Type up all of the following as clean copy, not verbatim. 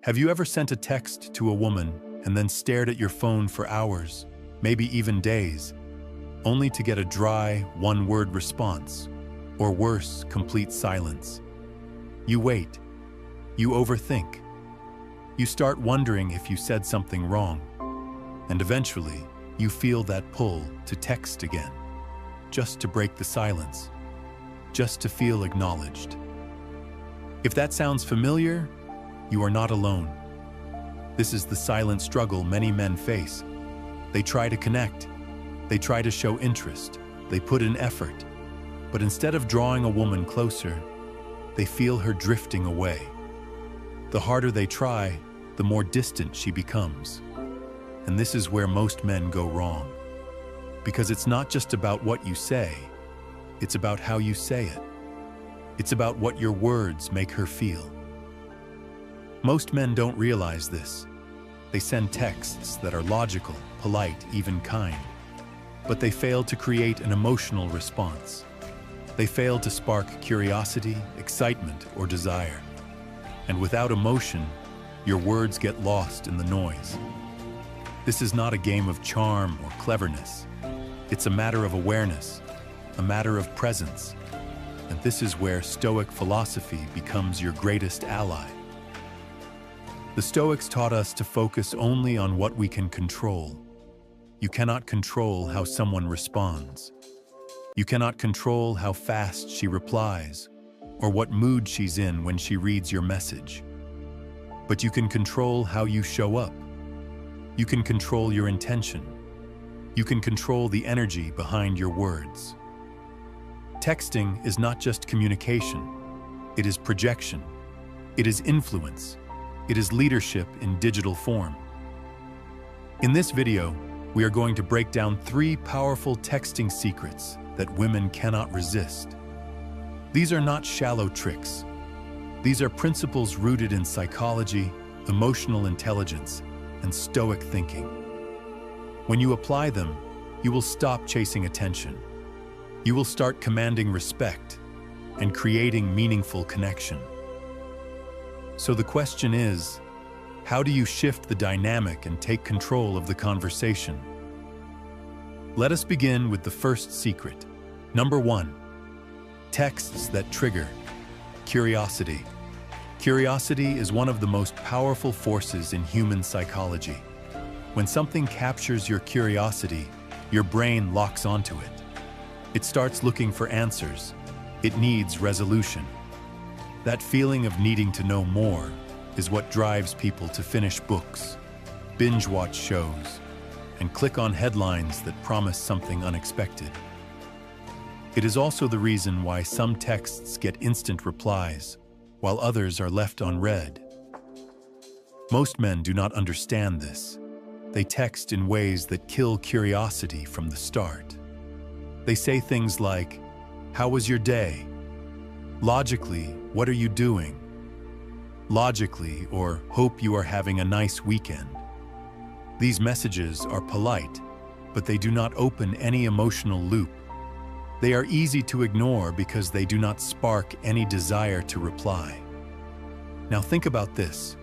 Have you ever sent a text to a woman and then stared at your phone for hours, maybe even days, only to get a dry, one-word response, or worse, complete silence? You wait. You overthink. You start wondering if you said something wrong, and eventually, you feel that pull to text again, just to break the silence, just to feel acknowledged. If that sounds familiar, you are not alone. This is the silent struggle many men face. They try to connect, they try to show interest, they put in effort, but instead of drawing a woman closer, they feel her drifting away. The harder they try, the more distant she becomes. And this is where most men go wrong. Because it's not just about what you say, it's about how you say it. It's about what your words make her feel. Most men don't realize this. They send texts that are logical, polite, even kind. But they fail to create an emotional response. They fail to spark curiosity, excitement, or desire. And without emotion, your words get lost in the noise. This is not a game of charm or cleverness. It's a matter of awareness, a matter of presence. And this is where Stoic philosophy becomes your greatest ally. The Stoics taught us to focus only on what we can control. You cannot control how someone responds. You cannot control how fast she replies, or what mood she's in when she reads your message. But you can control how you show up. You can control your intention. You can control the energy behind your words. Texting is not just communication. It is projection. It is influence. It is leadership in digital form. In this video, we are going to break down 3 powerful texting secrets that women cannot resist. These are not shallow tricks. These are principles rooted in psychology, emotional intelligence, and Stoic thinking. When you apply them, you will stop chasing attention. You will start commanding respect and creating meaningful connection. So the question is, how do you shift the dynamic and take control of the conversation? Let us begin with the first secret. Number 1, texts that trigger curiosity. Curiosity is one of the most powerful forces in human psychology. When something captures your curiosity, your brain locks onto it. It starts looking for answers. It needs resolution. That feeling of needing to know more is what drives people to finish books, binge-watch shows, and click on headlines that promise something unexpected. It is also the reason why some texts get instant replies, while others are left unread. Most men do not understand this. They text in ways that kill curiosity from the start. They say things like, "How was your day?" Logically, "What are you doing?" Logically, or "Hope you are having a nice weekend." These messages are polite, but they do not open any emotional loop. They are easy to ignore because they do not spark any desire to reply. Now think about this.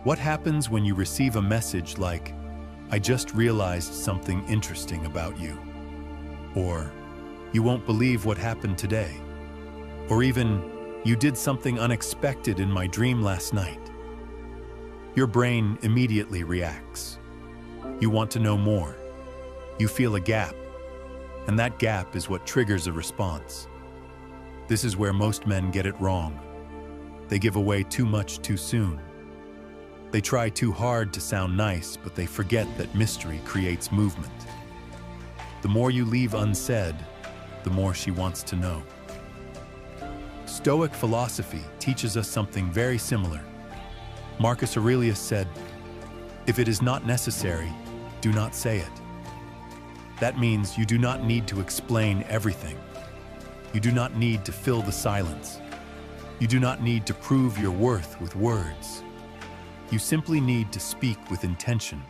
What happens when you receive a message like, "I just realized something interesting about you," or "You won't believe what happened today," or even, "You did something unexpected in my dream last night"? Your brain immediately reacts. You want to know more. You feel a gap, and that gap is what triggers a response. This is where most men get it wrong. They give away too much too soon. They try too hard to sound nice, but they forget that mystery creates movement. The more you leave unsaid, the more she wants to know. Stoic philosophy teaches us something very similar. Marcus Aurelius said, "If it is not necessary, do not say it." That means you do not need to explain everything. You do not need to fill the silence. You do not need to prove your worth with words. You simply need to speak with intention.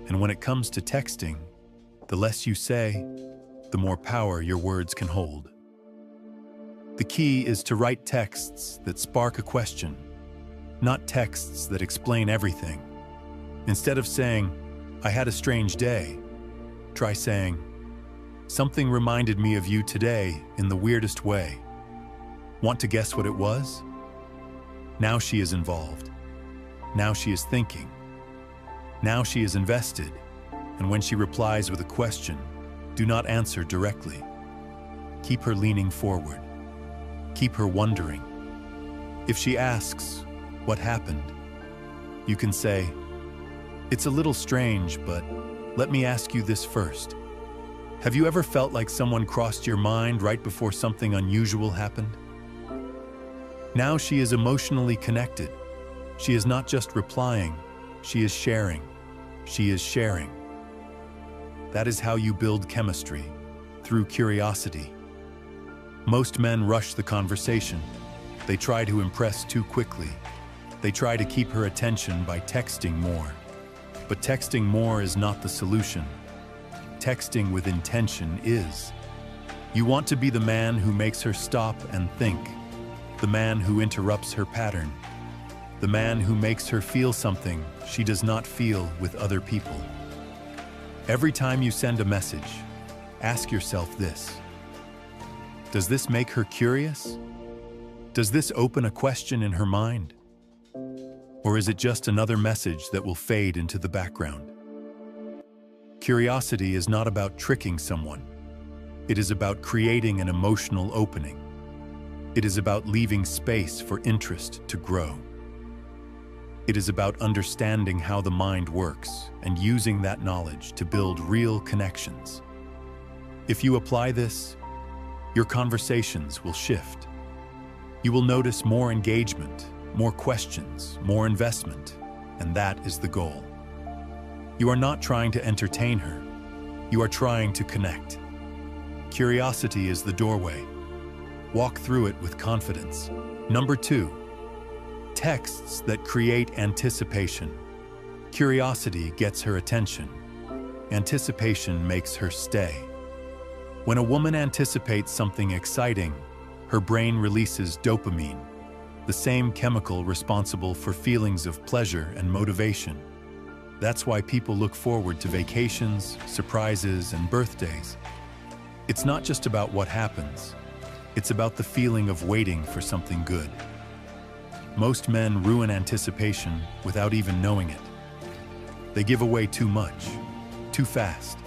And when it comes to texting, the less you say, the more power your words can hold. The key is to write texts that spark a question, not texts that explain everything. Instead of saying, "I had a strange day," try saying, "Something reminded me of you today in the weirdest way. Want to guess what it was?" Now she is involved. Now she is thinking. Now she is invested. And when she replies with a question, do not answer directly. Keep her leaning forward. Keep her wondering. If she asks, "What happened?" you can say, "It's a little strange, but let me ask you this first. Have you ever felt like someone crossed your mind right before something unusual happened?" Now she is emotionally connected. She is not just replying, she is sharing. She is sharing. That is how you build chemistry, through curiosity. Most men rush the conversation. They try to impress too quickly. They try to keep her attention by texting more. But texting more is not the solution. Texting with intention is. You want to be the man who makes her stop and think, the man who interrupts her pattern, the man who makes her feel something she does not feel with other people. Every time you send a message, ask yourself this: does this make her curious? Does this open a question in her mind? Or is it just another message that will fade into the background? Curiosity is not about tricking someone. It is about creating an emotional opening. It is about leaving space for interest to grow. It is about understanding how the mind works and using that knowledge to build real connections. If you apply this, your conversations will shift. You will notice more engagement, more questions, more investment, and that is the goal. You are not trying to entertain her. You are trying to connect. Curiosity is the doorway. Walk through it with confidence. Number 2, texts that create anticipation. Curiosity gets her attention. Anticipation makes her stay. When a woman anticipates something exciting, her brain releases dopamine, the same chemical responsible for feelings of pleasure and motivation. That's why people look forward to vacations, surprises, and birthdays. It's not just about what happens. It's about the feeling of waiting for something good. Most men ruin anticipation without even knowing it. They give away too much, too fast.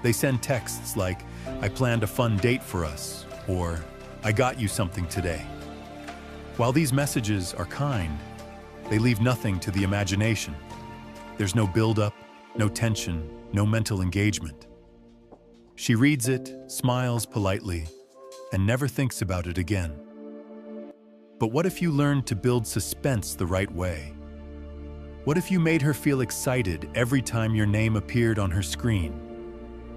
They send texts like, "I planned a fun date for us," or "I got you something today." While these messages are kind, they leave nothing to the imagination. There's no build-up, no tension, no mental engagement. She reads it, smiles politely, and never thinks about it again. But what if you learned to build suspense the right way? What if you made her feel excited every time your name appeared on her screen?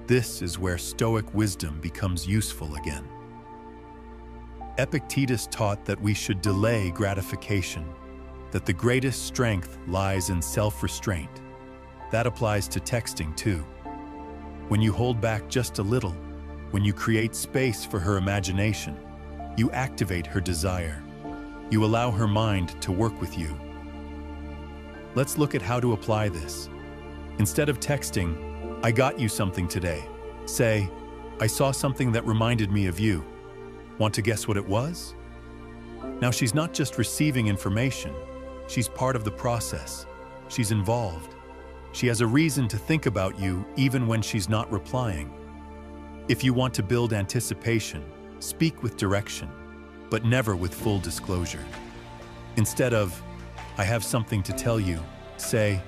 This is where Stoic wisdom becomes useful again. Epictetus taught that we should delay gratification, that the greatest strength lies in self-restraint. That applies to texting too. When you hold back just a little, when you create space for her imagination, you activate her desire. You allow her mind to work with you. Let's look at how to apply this. Instead of texting, "I got you something today," say, "I saw something that reminded me of you. Want to guess what it was?" Now she's not just receiving information, she's part of the process. She's involved. She has a reason to think about you even when she's not replying. If you want to build anticipation, speak with direction, but never with full disclosure. Instead of, "I have something to tell you," say,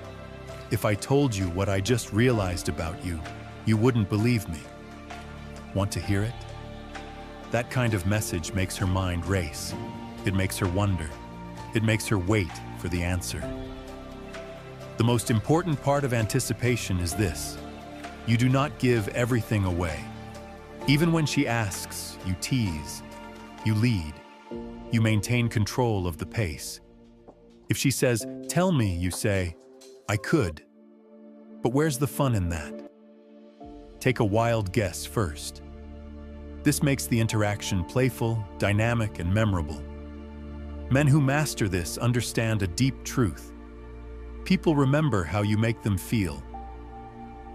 "If I told you what I just realized about you, you wouldn't believe me. Want to hear it?" That kind of message makes her mind race. It makes her wonder. It makes her wait for the answer. The most important part of anticipation is this: you do not give everything away. Even when she asks, you tease, you lead, you maintain control of the pace. If she says, "Tell me," you say, "I could." But where's the fun in that? Take a wild guess first. This makes the interaction playful, dynamic, and memorable. Men who master this understand a deep truth. People remember how you make them feel.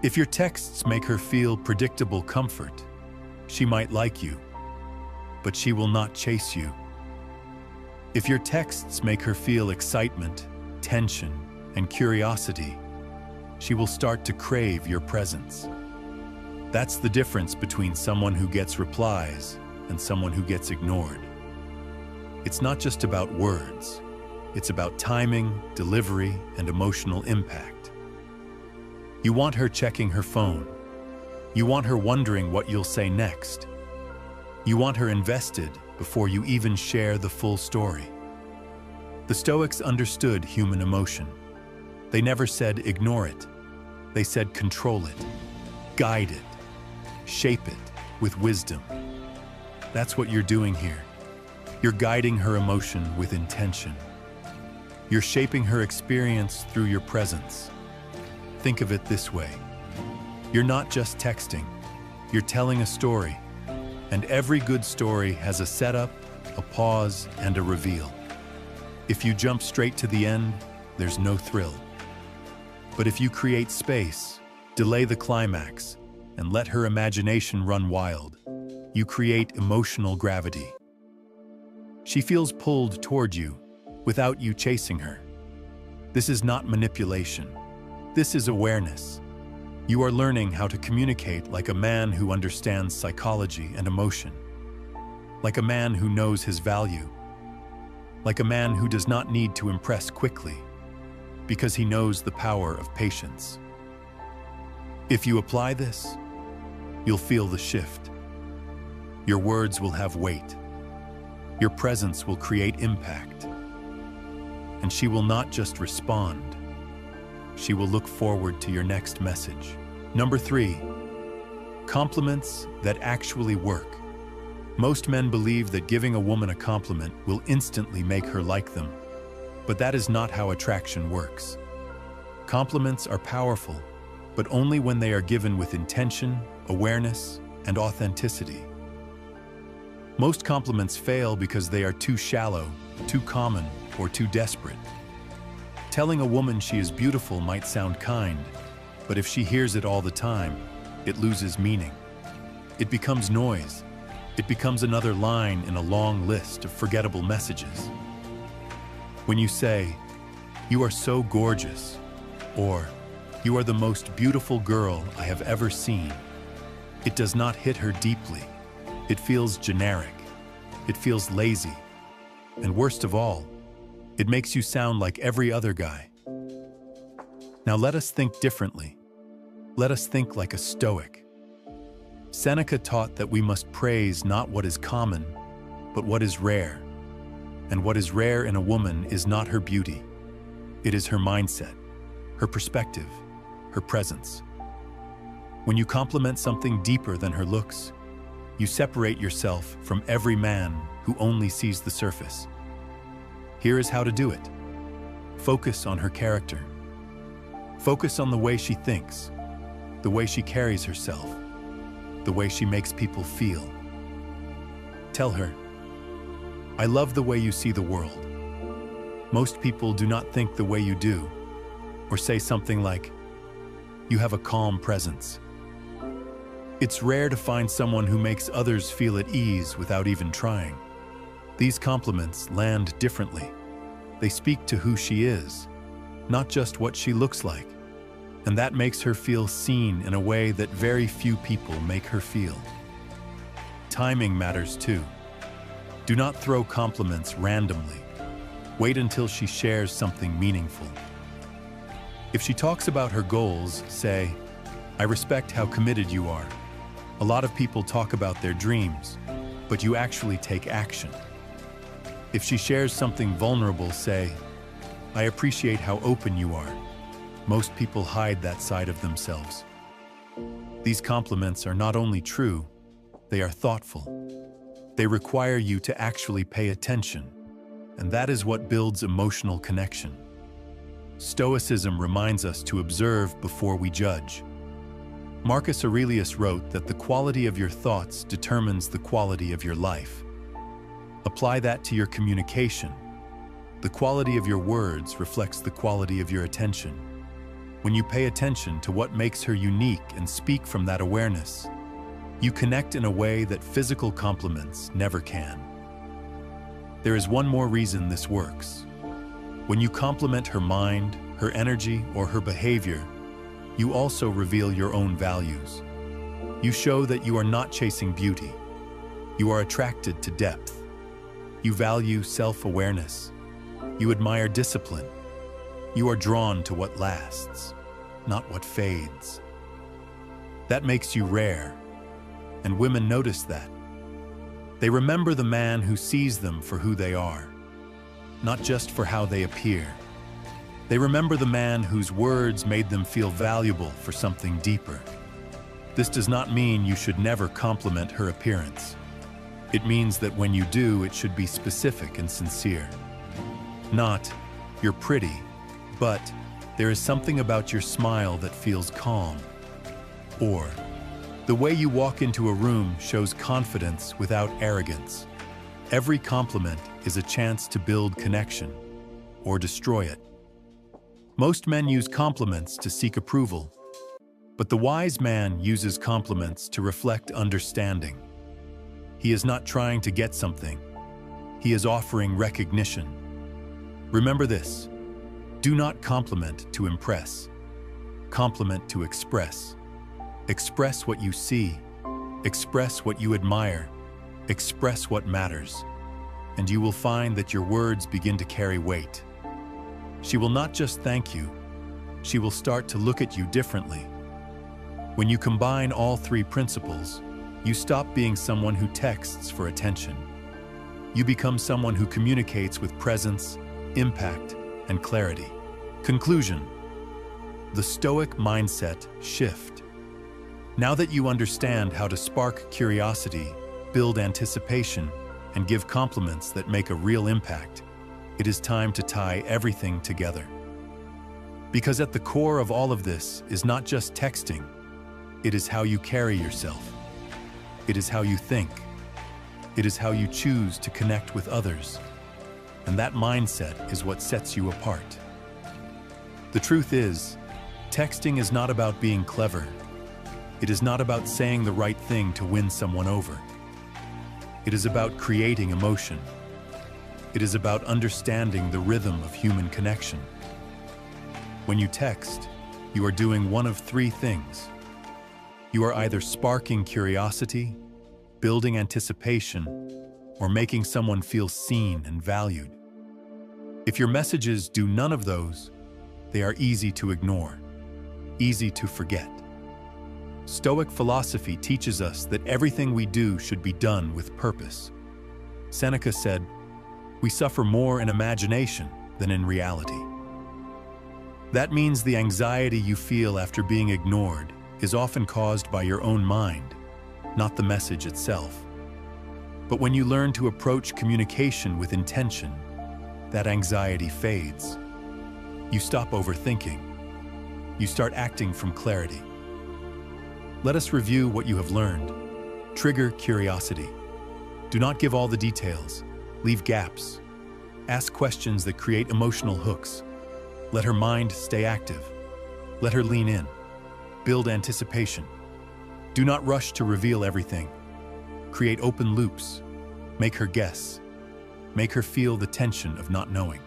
If your texts make her feel predictable comfort, she might like you, but she will not chase you. If your texts make her feel excitement, tension, and curiosity, she will start to crave your presence. That's the difference between someone who gets replies and someone who gets ignored. It's not just about words. It's about timing, delivery, and emotional impact. You want her checking her phone. You want her wondering what you'll say next. You want her invested before you even share the full story. The Stoics understood human emotion. They never said ignore it. They said control it, guide it, shape it with wisdom. That's what you're doing here. You're guiding her emotion with intention. You're shaping her experience through your presence. Think of it this way. You're not just texting. You're telling a story. And every good story has a setup, a pause, and a reveal. If you jump straight to the end, there's no thrill. But if you create space, delay the climax, and let her imagination run wild, you create emotional gravity. She feels pulled toward you without you chasing her. This is not manipulation. This is awareness. You are learning how to communicate like a man who understands psychology and emotion, like a man who knows his value, like a man who does not need to impress quickly because he knows the power of patience. If you apply this, you'll feel the shift. Your words will have weight. Your presence will create impact. And she will not just respond. She will look forward to your next message. Number 3, compliments that actually work. Most men believe that giving a woman a compliment will instantly make her like them. But that is not how attraction works. Compliments are powerful, but only when they are given with intention, awareness, and authenticity. Most compliments fail because they are too shallow, too common, or too desperate. Telling a woman she is beautiful might sound kind, but if she hears it all the time, it loses meaning. It becomes noise. It becomes another line in a long list of forgettable messages. When you say, "You are so gorgeous," or "You are the most beautiful girl I have ever seen," it does not hit her deeply. It feels generic. It feels lazy. And worst of all, it makes you sound like every other guy. Now let us think differently. Let us think like a Stoic. Seneca taught that we must praise not what is common, but what is rare. And what is rare in a woman is not her beauty. It is her mindset, her perspective, her presence. When you compliment something deeper than her looks, you separate yourself from every man who only sees the surface. Here is how to do it. Focus on her character. Focus on the way she thinks, the way she carries herself, the way she makes people feel. Tell her, "I love the way you see the world. Most people do not think the way you do," or say something like, "You have a calm presence." It's rare to find someone who makes others feel at ease without even trying. These compliments land differently. They speak to who she is, not just what she looks like. And that makes her feel seen in a way that very few people make her feel. Timing matters too. Do not throw compliments randomly. Wait until she shares something meaningful. If she talks about her goals, say, "I respect how committed you are. A lot of people talk about their dreams, but you actually take action." If she shares something vulnerable, say, "I appreciate how open you are. Most people hide that side of themselves." These compliments are not only true, they are thoughtful. They require you to actually pay attention, and that is what builds emotional connection. Stoicism reminds us to observe before we judge. Marcus Aurelius wrote that the quality of your thoughts determines the quality of your life. Apply that to your communication, The quality of your words reflects the quality of your attention. When you pay attention to what makes her unique and speak from that awareness, you connect in a way that physical compliments never can. There is one more reason this works. When you compliment her mind, her energy, or her behavior, you also reveal your own values. You show that you are not chasing beauty. You are attracted to depth. You value self-awareness. You admire discipline. You are drawn to what lasts, not what fades. That makes you rare, and women notice that. They remember the man who sees them for who they are, not just for how they appear. They remember the man whose words made them feel valuable for something deeper. This does not mean you should never compliment her appearance. It means that when you do, it should be specific and sincere. Not, "You're pretty," but, "There is something about your smile that feels calm." Or, "The way you walk into a room shows confidence without arrogance." Every compliment is a chance to build connection, or destroy it. Most men use compliments to seek approval, but the wise man uses compliments to reflect understanding. He is not trying to get something. He is offering recognition. Remember this: do not compliment to impress. Compliment to express. Express what you see. Express what you admire. Express what matters. And you will find that your words begin to carry weight. She will not just thank you. She will start to look at you differently. When you combine all three principles, you stop being someone who texts for attention. You become someone who communicates with presence, impact, and clarity. Conclusion: the Stoic mindset shift. Now that you understand how to spark curiosity, build anticipation, and give compliments that make a real impact, it is time to tie everything together. Because at the core of all of this is not just texting, it is how you carry yourself. It is how you think. It is how you choose to connect with others. And that mindset is what sets you apart. The truth is, texting is not about being clever. It is not about saying the right thing to win someone over. It is about creating emotion. It is about understanding the rhythm of human connection. When you text, you are doing one of three things. You are either sparking curiosity, building anticipation, or making someone feel seen and valued. If your messages do none of those, they are easy to ignore, easy to forget. Stoic philosophy teaches us that everything we do should be done with purpose. Seneca said, "We suffer more in imagination than in reality." That means the anxiety you feel after being ignored is often caused by your own mind, not the message itself. But when you learn to approach communication with intention, that anxiety fades. You stop overthinking. You start acting from clarity. Let us review what you have learned. Trigger curiosity. Do not give all the details. Leave gaps. Ask questions that create emotional hooks. Let her mind stay active. Let her lean in. Build anticipation. Do not rush to reveal everything. Create open loops. Make her guess. Make her feel the tension of not knowing.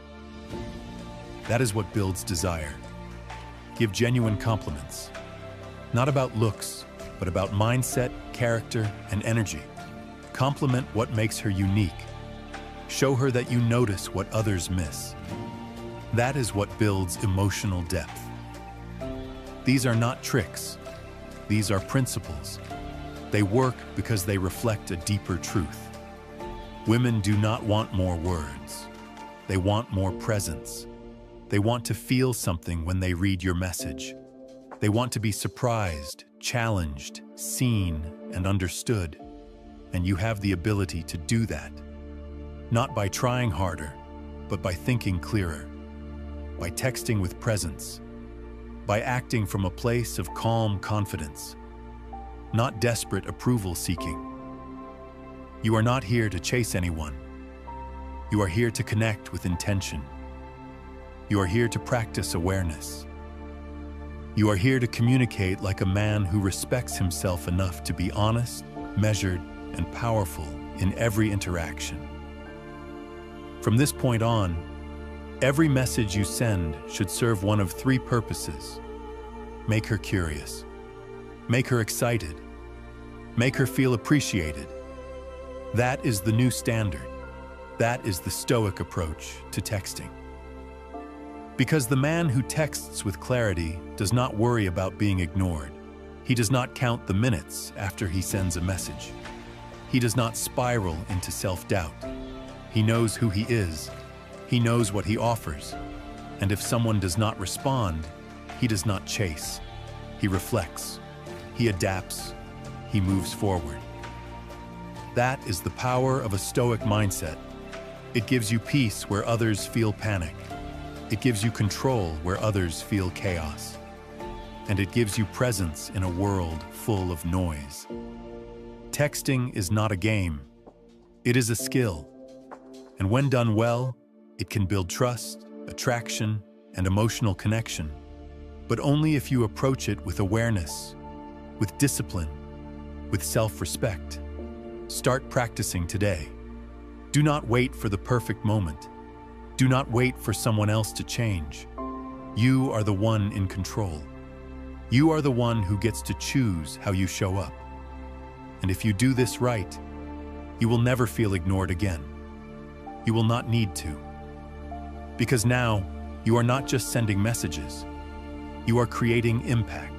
That is what builds desire. Give genuine compliments. Not about looks, but about mindset, character, and energy. Compliment what makes her unique. Show her that you notice what others miss. That is what builds emotional depth. These are not tricks. These are principles. They work because they reflect a deeper truth. Women do not want more words. They want more presence. They want to feel something when they read your message. They want to be surprised, challenged, seen, and understood. And you have the ability to do that. Not by trying harder, but by thinking clearer. By texting with presence. By acting from a place of calm confidence. Not desperate approval seeking. You are not here to chase anyone. You are here to connect with intention. You are here to practice awareness. You are here to communicate like a man who respects himself enough to be honest, measured, and powerful in every interaction. From this point on, every message you send should serve one of three purposes. Make her curious. Make her excited. Make her feel appreciated. That is the new standard. That is the Stoic approach to texting. Because the man who texts with clarity does not worry about being ignored. He does not count the minutes after he sends a message. He does not spiral into self-doubt. He knows who he is. He knows what he offers. And if someone does not respond, he does not chase. He reflects. He adapts. He moves forward. That is the power of a Stoic mindset. It gives you peace where others feel panic. It gives you control where others feel chaos. And it gives you presence in a world full of noise. Texting is not a game. It is a skill. And when done well, it can build trust, attraction, and emotional connection. But only if you approach it with awareness, with discipline, with self-respect. Start practicing today. Do not wait for the perfect moment. Do not wait for someone else to change. You are the one in control. You are the one who gets to choose how you show up. And if you do this right, you will never feel ignored again. You will not need to. Because now, you are not just sending messages. You are creating impact.